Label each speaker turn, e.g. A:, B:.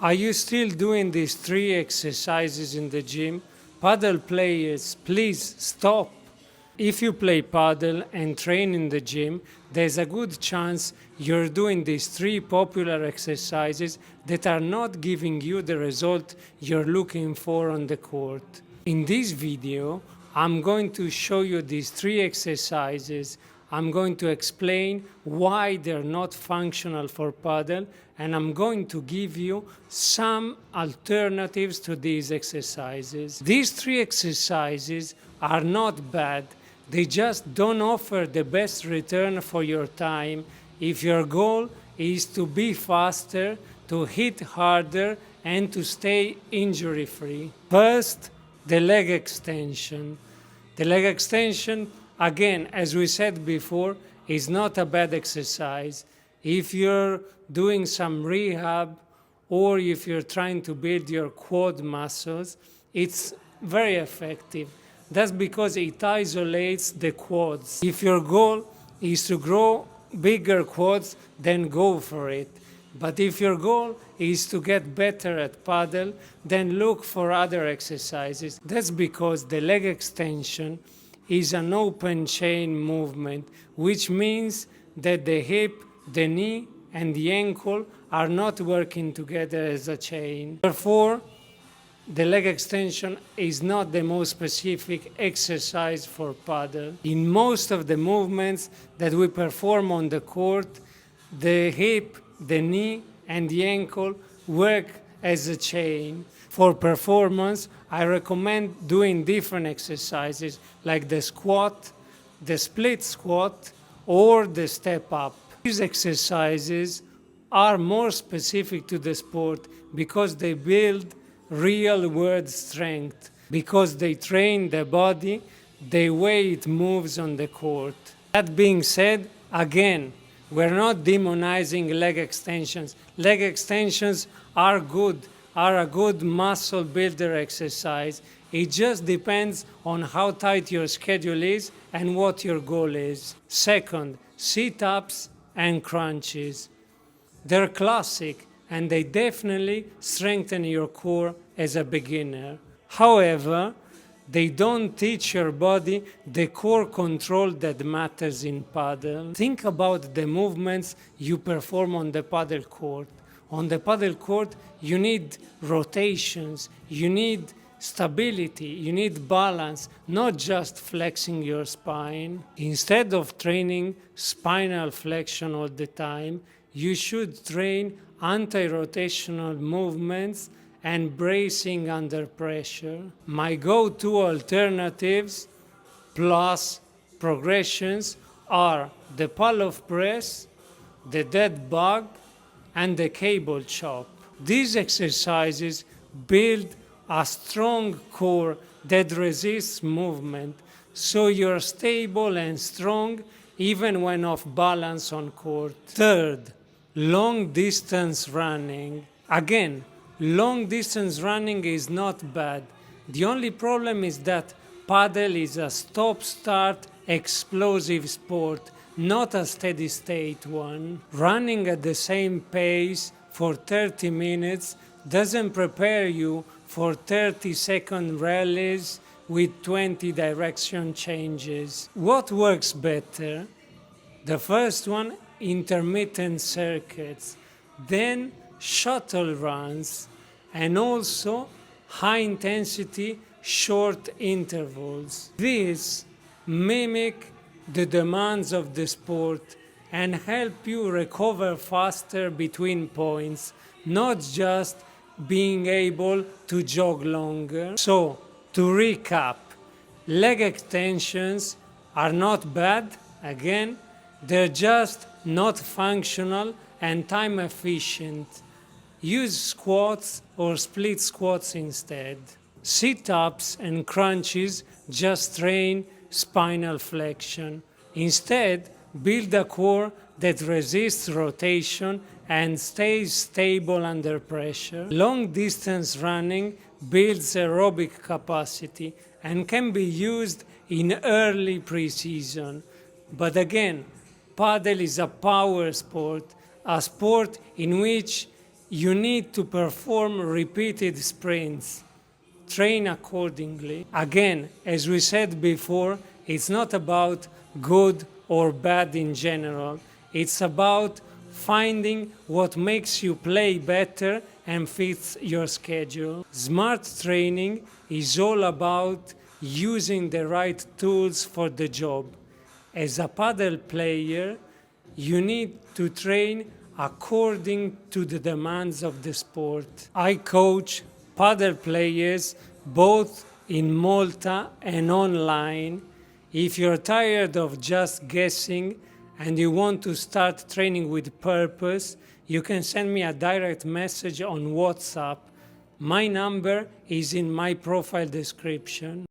A: Are you still doing these 3 exercises in the gym? Padel players, please stop. If you play padel and train in the gym, there's a good chance you're doing these 3 popular exercises that are not giving you the result you're looking for on the court. In this video, I'm going to show you these 3 exercises. I'm going to explain why they're not functional for padel, and I'm going to give you some alternatives to these exercises. These 3 exercises are not bad. They just don't offer the best return for your time if your goal is to be faster, to hit harder, and to stay injury-free. First, the leg extension. The leg extension, again, as we said before, is not a bad exercise. If you're doing some rehab or if you're trying to build your quad muscles, it's very effective. That's because it isolates the quads. If your goal is to grow bigger quads, then go for it. But if your goal is to get better at padel, then look for other exercises. That's because the leg extension is an open chain movement, which means that the hip, the knee, and the ankle are not working together as a chain. Therefore, the leg extension is not the most specific exercise for padel. In most of the movements that we perform on the court, the hip, the knee, and the ankle work as a chain. For performance, I recommend doing different exercises like the squat, the split squat, or the step up. These exercises are more specific to the sport because they build real-world strength, because they train the body the way it moves on the court. That being said, again, we're not demonizing leg extensions. Leg extensions are a good muscle builder exercise. It just depends on how tight your schedule is and what your goal is. Second, sit-ups and crunches. They're classic and they definitely strengthen your core as a beginner. However, they don't teach your body the core control that matters in padel. Think about the movements you perform on the padel court. On the padel court, you need rotations, you need stability, you need balance, not just flexing your spine. Instead of training spinal flexion all the time, you should train anti-rotational movements and bracing under pressure. My go-to alternatives plus progressions are the pull-off press, the dead bug, and the cable chop. These exercises build a strong core that resists movement, so you're stable and strong even when off balance on court. Third, long distance running. Again, long distance running is not bad. The only problem is that padel is a stop-start explosive sport, not a steady state one. Running at the same pace for 30 minutes doesn't prepare you for 30-second rallies with 20 direction changes. What works better? The first one, intermittent circuits, then shuttle runs, and also high-intensity short intervals. These mimic the demands of the sport and help you recover faster between points, not just being able to jog longer. So, to recap, leg extensions are not bad. Again, they're just not functional and time efficient. Use squats or split squats instead. Sit-ups and crunches just train spinal flexion. Instead, build a core that resists rotation and stays stable under pressure. Long distance running builds aerobic capacity and can be used in early pre-season. But again, padel is a power sport, a sport in which you need to perform repeated sprints. Train accordingly. Again, as we said before, it's not about good or bad in general. It's about finding what makes you play better and fits your schedule. Smart training is all about using the right tools for the job. As a padel player, you need to train according to the demands of the sport. I coach padel players both in Malta and online. If you're tired of just guessing and you want to start training with purpose, you can send me a direct message on WhatsApp. My number is in my profile description.